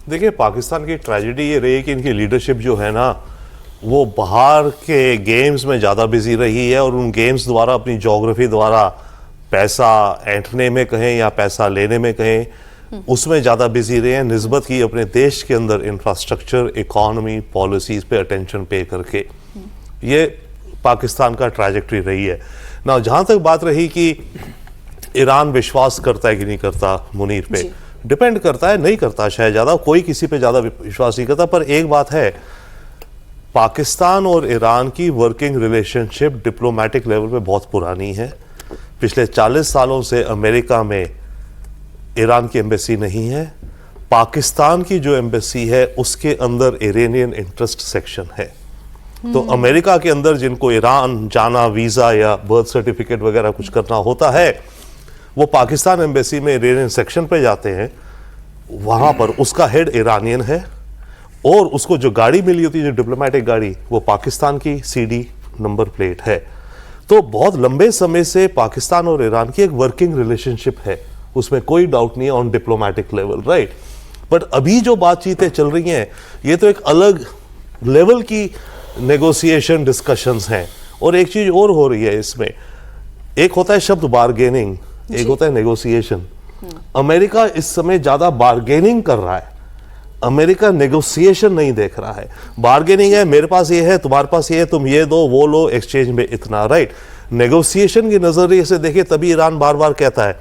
देखिए, पाकिस्तान की ट्रेजेडी ये रही कि इनकी लीडरशिप जो है ना, वो बाहर के गेम्स में ज़्यादा बिजी रही है और उन गेम्स द्वारा, अपनी ज्योग्राफी द्वारा पैसा ऐंठने में कहें या पैसा लेने में कहें, उसमें ज़्यादा बिजी रहे हैं निस्बत की अपने देश के अंदर infrastructure, economy, policies pay attention पे करके। ये पाकिस्तान का ट्रैजेक्टरी रही है ना। जहाँ तक बात रही कि ईरान विश्वास करता है कि नहीं करता मुनीर पे, डिपेंड करता है, नहीं करता शायद ज़्यादा, कोई किसी पे ज़्यादा विश्वास नहीं करता। पर एक बात है, पाकिस्तान और ईरान की वर्किंग रिलेशनशिप डिप्लोमेटिक लेवल पे बहुत पुरानी है। पिछले 40 सालों से अमेरिका में ईरान की एम्बेसी नहीं है। पाकिस्तान की जो एम्बेसी है उसके अंदर इरानियन इंटरेस्ट सेक्शन है। तो अमेरिका के अंदर जिनको ईरान जाना, वीज़ा या बर्थ सर्टिफिकेट वगैरह कुछ करना होता है, वो पाकिस्तान एम्बेसी में इरानियन सेक्शन पे जाते हैं। वहाँ पर उसका हेड ईरानियन है और उसको जो गाड़ी मिली होती है, जो डिप्लोमेटिक गाड़ी, वो पाकिस्तान की CD नंबर प्लेट है। तो बहुत लंबे समय से पाकिस्तान और ईरान की एक वर्किंग रिलेशनशिप है, उसमें कोई डाउट नहीं है on diplomatic level, right. But अभी जो बातचीतें चल रही हैं, ये तो एक अलग लेवल की नेगोशिएशन डिस्कशंस हैं। और एक चीज और हो रही है इसमें, एक होता है शब्द बार्गेनिंग, एक होता है नेगोशिएशन। अमेरिका इस समय ज्यादा बार्गेनिंग कर रहा है, अमेरिका नेगोशिएशन नहीं देख रहा है। बार्गेनिंग है, मेरे पास ये है, तुम्हारे पास ये है, तुम ये दो, वो लो, एक्सचेंज में इतना, राइट। नेगोशिएशन के नजरिए से देखिए, तभी ईरान बार बार कहता है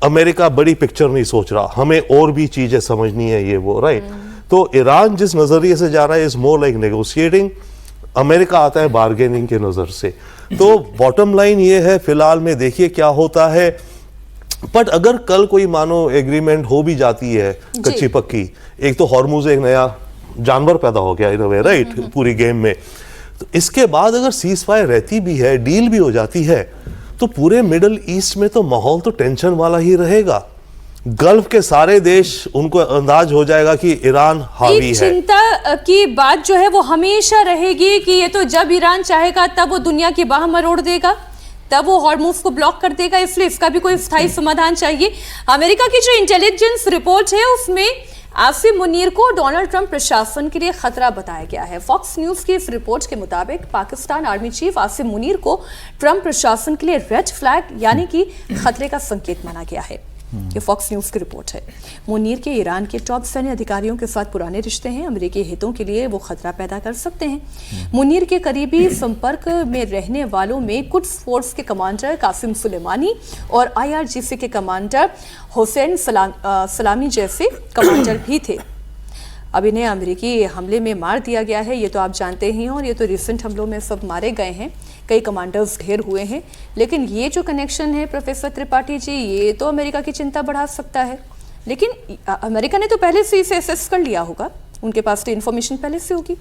अमेरिका बड़ी पिक्चर नहीं सोच रहा, हमें और भी चीजें समझनी है, ये वो, राइट। तो ईरान जिस नजरिए से जा रहा है is more like negotiating, America आता है बार्गेनिंग के नजर से। तो बॉटम लाइन ये है, फिलहाल में देखिए क्या होता है। बट अगर कल कोई मानो एग्रीमेंट हो भी जाती है कच्ची पक्की, एक तो हॉर्मुज एक नया जानवर पैदा हो गया इन अ वे, राइट, पूरी गेम में। तो इसके बाद अगर सीज फायर रहती भी है, डील भी हो जाती है, तो पूरे मिडिल ईस्ट में तो माहौल तो टेंशन वाला ही रहेगा। गल्फ के सारे देश, उनको अंदाज हो जाएगा कि ईरान हावी है। चिंता की बात जो है वो हमेशा रहेगी कि ये तो जब ईरान चाहेगा तब वो दुनिया की बाह मरोड़ देगा, तब वो हॉर्मुज को ब्लॉक कर देगा, इसलिए इसका भी कोई स्थायी समाधान चाहिए। अमेरिका की जो इंटेलिजेंस रिपोर्ट है उसमें आसिम मुनीर को डोनाल्ड ट्रंप प्रशासन के लिए खतरा बताया गया है। फॉक्स न्यूज की इस रिपोर्ट के मुताबिक पाकिस्तान आर्मी चीफ आसिम मुनीर को ट्रंप प्रशासन के लिए रेड फ्लैग यानी कि खतरे का संकेत माना गया है। ये फॉक्स न्यूज की रिपोर्ट है। मुनीर के ईरान के टॉप सैन्य अधिकारियों के साथ पुराने रिश्ते हैं, अमेरिकी हितों के लिए वो खतरा पैदा कर सकते हैं। मुनीर के करीबी संपर्क में रहने वालों में कुड्स फोर्स के कमांडर कासिम सुलेमानी और IRGC के कमांडर हुसैन सलामी जैसे कमांडर भी थे। अब इन्हें अमेरिकी हमले में मार दिया गया है, ये तो आप जानते ही हैं, और ये तो रिसेंट हमलों में सब मारे गए हैं, कई कमांडर्स ढेर हुए हैं। लेकिन ये जो कनेक्शन है प्रोफेसर त्रिपाठी जी, ये तो अमेरिका की चिंता बढ़ा सकता है। लेकिन अमेरिका ने तो पहले से इसे असेस कर लिया होगा, उनके पास तो इन्फॉर्मेशन पहले से होगी।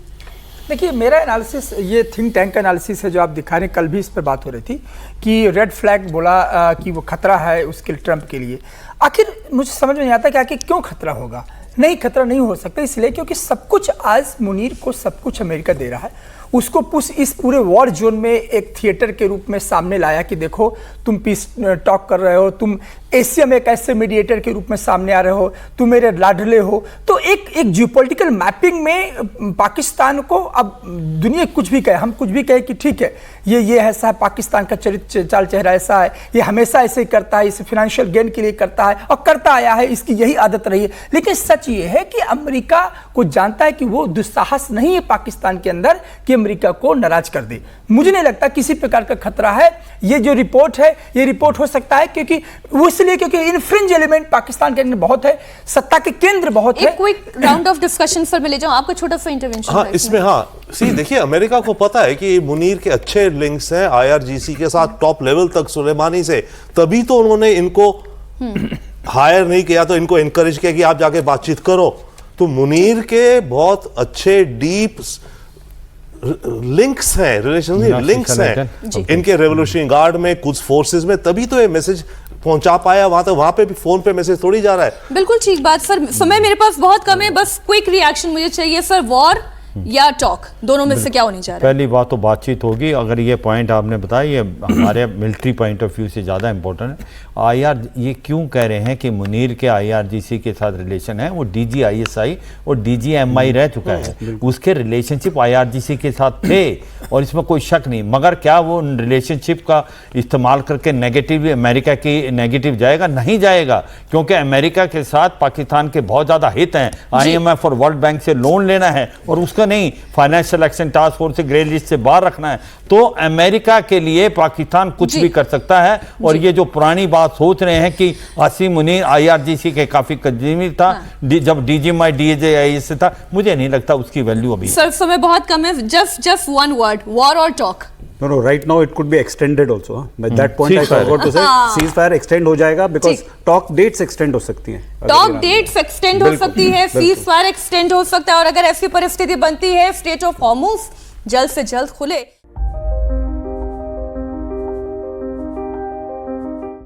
देखिए, मेरा एनालिसिस, ये थिंक टैंक का एनालिसिस है जो आप दिखा रहे हैं, कल भी इस पर बात हो रही थी कि रेड फ्लैग बोला कि वो खतरा है उसके ट्रंप के लिए। आखिर मुझे समझ में नहीं आता कि आखिर क्यों खतरा होगा। नहीं, खतरा नहीं हो सकता, इसलिए क्योंकि सब कुछ आज मुनीर को सब कुछ अमेरिका दे रहा है। उसको इस पूरे वॉर जोन में एक थिएटर के रूप में सामने लाया कि देखो तुम पीस टॉक कर रहे हो, तुम एशिया में एक ऐसे मीडिएटर के रूप में सामने आ रहे हो, तुम मेरे लाडले हो। तो एक जियोपॉलिटिकल मैपिंग में पाकिस्तान को, अब दुनिया कुछ भी कहे, हम कुछ भी कहे कि ठीक है ये ऐसा है, पाकिस्तान का चरित्र चाल चेहरा ऐसा है, ये हमेशा ऐसे ही करता है, इसे फाइनेंशियल गेन के लिए करता है और करता आया है, इसकी यही आदत रही है। लेकिन सच ये है कि अमेरिका को जानता है कि वो दुस्साहस नहीं है पाकिस्तान के अंदर कि अमेरिका को नाराज कर दे। मुझे नहीं लगता किसी प्रकार का खतरा है। ये जो रिपोर्ट है, ये रिपोर्ट हो सकता है क्योंकि वो इसलिए क्योंकि इनफ्रिंज एलिमेंट पाकिस्तान के अंदर बहुत है, सत्ता के केंद्र बहुत है। एक क्विक राउंड ऑफ डिस्कशन पर मैं ले जाऊं, आपका छोटा सा इंटरवेंशन। हाँ, इसमें सी देखिए, अमेरिका को पता है कि मुनीर के अच्छे लिंक्स हैं IRGC के साथ टॉप लेवल तक, सुलेमानी से, तभी तो उन्होंने इनको हायर नहीं किया, तो इनको इनकरेज किया कि आप जाके बातचीत करो। तो मुनीर के बहुत अच्छे डीप लिंक्स हैं, रिलेशन लिंक्स हैं इनके रेवोल्यूशनरी गार्ड में, कुछ फोर्सेस में, तभी तो ये मैसेज पहुंचा पाया वहां तक। वहां पे भी फोन पे मैसेज थोड़ी जा रहा है। बिल्कुल ठीक बात सर, समय मेरे पास बहुत कम है, बस क्विक रिएक्शन मुझे चाहिए सर। वॉर या टॉक, दोनों में से क्या होने जा रहा है? पहली बात तो बातचीत होगी। अगर ये पॉइंट आपने बताया ये हमारे मिलिट्री पॉइंट ऑफ व्यू से ज़्यादा इंपॉर्टेंट है। आईआर ये क्यों कह रहे हैं कि मुनीर के आईआरजीसी के साथ रिलेशन है? वो DGISI और DGMI रह चुका है, उसके रिलेशनशिप आईआरजीसी के साथ थे और इसमें कोई शक नहीं। मगर क्या वो रिलेशनशिप का इस्तेमाल करके नेगेटिव अमेरिका की नेगेटिव जाएगा? नहीं जाएगा, क्योंकि अमेरिका के साथ पाकिस्तान के बहुत ज़्यादा हित हैं। IMF और वर्ल्ड बैंक से लोन लेना है और उसका नहीं, फाइनेंशियल एक्शन टास्क फोर्स से ग्रे लिस्ट से बाहर रखना है। तो अमेरिका के लिए पाकिस्तान कुछ भी कर सकता है। और ये जो पुरानी बात सोच रहे हैं कि आसिम मुनीर आईआरजीसी के काफी कदीमी था, जब DGMI DJI से था, मुझे नहीं लगता उसकी वैल्यू अभी। सर समय बहुत कम है, जस्ट वन वर्ड, वॉर और talk. No, right now it could be extended also. By that point I forgot to say, ceasefire extend हो जाएगा because talk dates extend हो सकती हैं। टॉक डेट्स एक्सटेंड हो सकती है, सीज फायर एक्सटेंड हो सकता है, और अगर ऐसी परिस्थिति बनती है स्टेट ऑफ हॉर्मुज जल्द से जल्द खुले